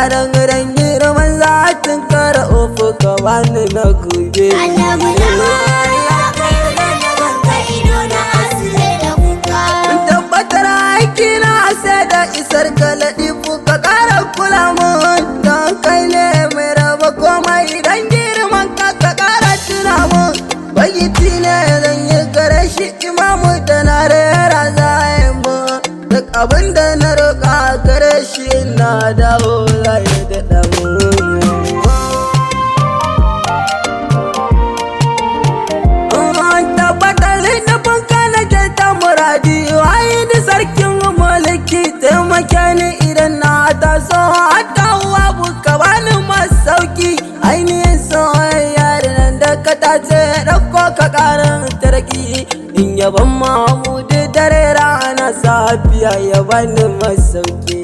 dan girman zatin kara ofu ka bani na gobe. Annabi na ya kai da kai ido na asire da kuka. Tabbatar aiki na sai da isar ka ladifu ka kara kula mun don kai ne mai raba komai dan girman ka ka kara tuna mun. Bayyiti ne zan yi gare shi imamu da na rera zayen mu duk abinda na roƙa gare shi na dawo zai daɗa mu. Tabbatar da fanka na ke ta muradi wayi da sarkin mulki taimake ni idan na taso hatta uwa buka bani masauki ainihin soyayya da nan da ka tace ɗauko ka ƙarin tarki in yaban Mahamudu dare rana safiya ya bani masauki.